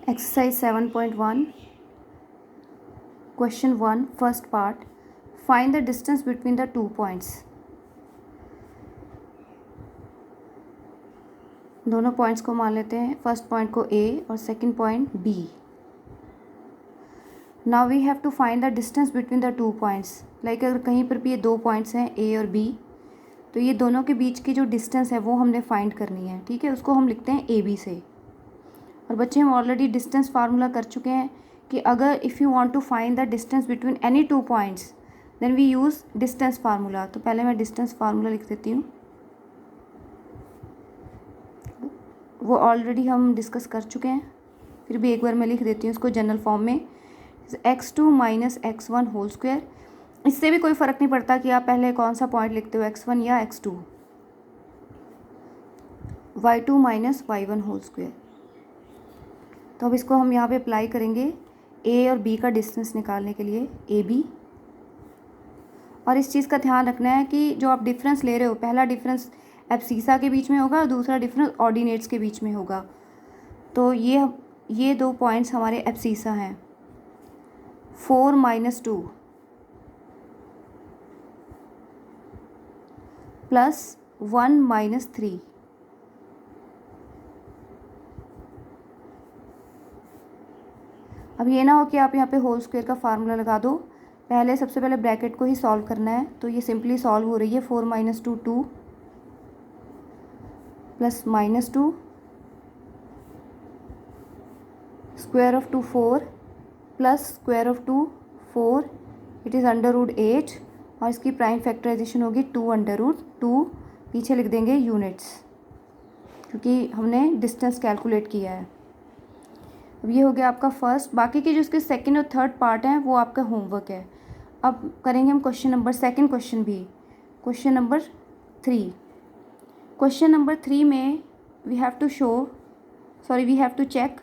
Exercise 7.1, Question 1, first part. Find the distance between the 2 points. दोनों points को मान लेते हैं, फर्स्ट पॉइंट को A और second point B. Now we have to find the distance between the 2 points. Like अगर कहीं पर भी ये 2 पॉइंट्स हैं A और B, तो ये दोनों के बीच की जो डिस्टेंस है वो हमने फाइंड करनी है. ठीक है, उसको हम लिखते हैं AB से. और बच्चे हम ऑलरेडी डिस्टेंस फार्मूला कर चुके हैं कि अगर if you want to find the distance between any 2 points then we use distance formula. तो पहले मैं डिस्टेंस फार्मूला लिख देती हूँ, वो ऑलरेडी हम डिस्कस कर चुके हैं, फिर भी एक बार मैं लिख देती हूँ उसको जनरल फॉर्म में. x2 minus x1 whole square. इससे भी कोई फ़र्क नहीं पड़ता कि आप पहले कौन सा पॉइंट लिखते हो, x1 या x2. y2 minus y1 whole square. तो अब इसको हम यहाँ पे अप्लाई करेंगे A और B का डिस्टेंस निकालने के लिए, AB. और इस चीज़ का ध्यान रखना है कि जो आप डिफरेंस ले रहे हो, पहला डिफरेंस एब्सीसा के बीच में होगा और दूसरा डिफरेंस ऑर्डिनेट्स के बीच में होगा. तो ये 2 पॉइंट्स हमारे एब्सीसा हैं. 4 माइनस 2 प्लस 1 माइनस 3. अब ये ना हो कि आप यहाँ पे होल स्क्वायर का फार्मूला लगा दो. पहले सबसे पहले ब्रैकेट को ही सॉल्व करना है. तो ये सिंपली सॉल्व हो रही है. 4 minus 2 2 plus minus 2 square of 2 4 plus square of 2 4. It is under root 8 और इसकी प्राइम फैक्टराइजेशन होगी 2 अंडर रूट 2. पीछे लिख देंगे यूनिट्स क्योंकि हमने डिस्टेंस कैलकुलेट किया है. अब ये हो गया आपका फर्स्ट. बाकी के जो इसके सेकंड और थर्ड पार्ट हैं वो आपका होमवर्क है. अब करेंगे हम सेकंड क्वेश्चन भी. Question number 3. क्वेश्चन नंबर 3 में we have to check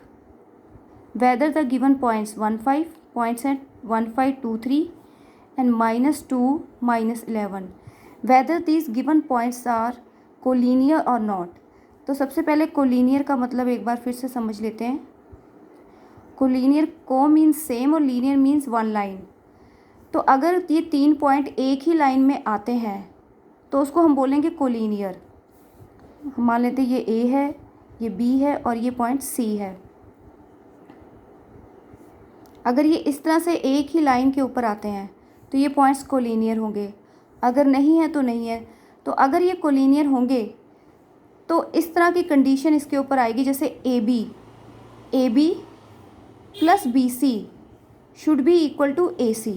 whether the given points 1 5 points at 1 5 2 3 and -2 -11 whether these given points are collinear और नॉट. तो सबसे पहले कोलिनियर का मतलब एक बार फिर से समझ लेते हैं. कोलिनियर को मीन्स सेम और लीनियर मीन्स वन लाइन. तो अगर ये 3 पॉइंट एक ही लाइन में आते हैं तो उसको हम बोलेंगे कोलिनियर. हम मान लेते हैं ये A है, ये B है और ये पॉइंट C है. अगर ये इस तरह से एक ही लाइन के ऊपर आते हैं तो ये पॉइंट्स कोलिनियर होंगे. अगर नहीं है तो नहीं है. तो अगर ये कोलिनियर होंगे तो इस तरह की कंडीशन इसके ऊपर आएगी जैसे AB plus BC should be equal to AC.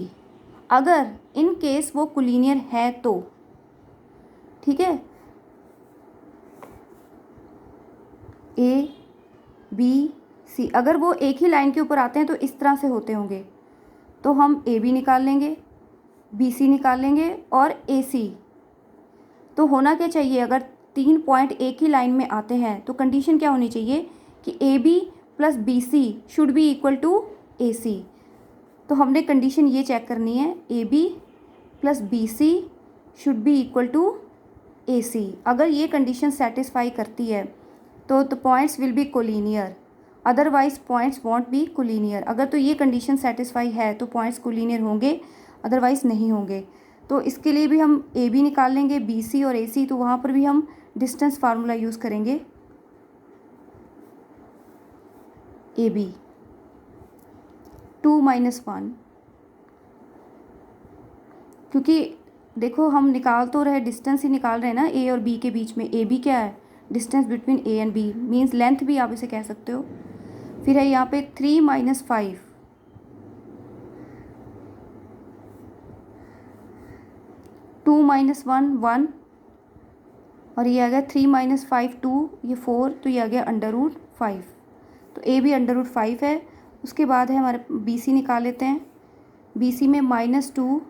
अगर इन केस वो कोलिनियर है तो. ठीक है, ABC अगर वो एक ही लाइन के ऊपर आते हैं तो इस तरह से होते होंगे. तो हम AB निकाल लेंगे, BC निकाल लेंगे और AC. तो होना क्या चाहिए, अगर 3 पॉइंट एक ही लाइन में आते हैं तो कंडीशन क्या होनी चाहिए कि AB plus BC should be equal to AC. तो हमने कंडीशन ये चेक करनी है, AB plus BC should be equal to AC. अगर ये कंडीशन सेटिस्फाई करती है तो the points will be collinear, otherwise points won't be collinear. अगर तो ये कंडीशन सेटिस्फाई है तो पॉइंट्स कोलिनियर होंगे, अदरवाइज नहीं होंगे. तो इसके लिए भी हम AB निकाल लेंगे, BC और AC. तो वहाँ पर भी हम डिस्टेंस फार्मूला यूज़ करेंगे. AB 2 माइनस 1, क्योंकि देखो हम निकाल तो रहे, डिस्टेंस ही निकाल रहे हैं ना A और B के बीच में. AB क्या है, distance between A and B means length भी आप इसे कह सकते हो. फिर है यहाँ पे 3 माइनस 5 2 माइनस 1 1 और ये आ गया 3 माइनस 5 2, ये 4. तो ये आ गया अंडर रूट 5. तो A भी अंडर रूट 5 है. उसके बाद है हमारे BC निकाल लेते हैं. BC में -2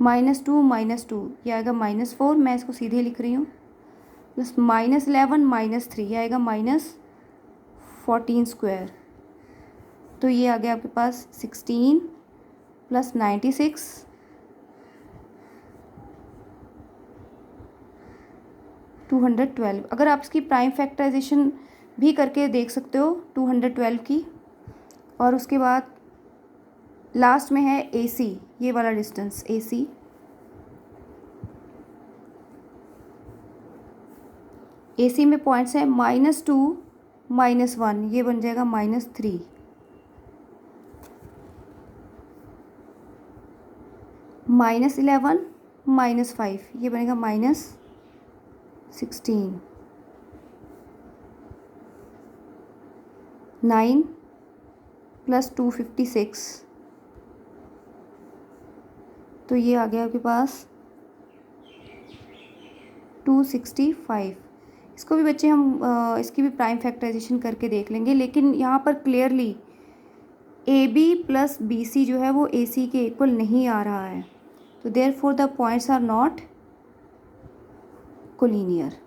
-2 ये आएगा -4. मैं इसको सीधे लिख रही हूँ. प्लस -11 -3 ये आएगा -14 स्क्वायर. तो ये आ गया आपके पास 16 प्लस 96 212. अगर आप इसकी प्राइम फैक्टराइजेशन भी करके देख सकते हो 212 की। और उसके बाद लास्ट में है AC, ये वाला डिस्टेंस AC। AC में पॉइंट्स है -2 -1, ये बन जाएगा -3। -11 -5, ये बनेगा -16। 9 + 256, तो ये आ गया आपके पास 265। इसको भी बच्चे हम इसकी भी प्राइम फैक्टराइजेशन करके देख लेंगे, लेकिन यहाँ पर क्लियरली AB + BC जो है वो AC के इक्वल नहीं आ रहा है, तो therefore the points are not collinear.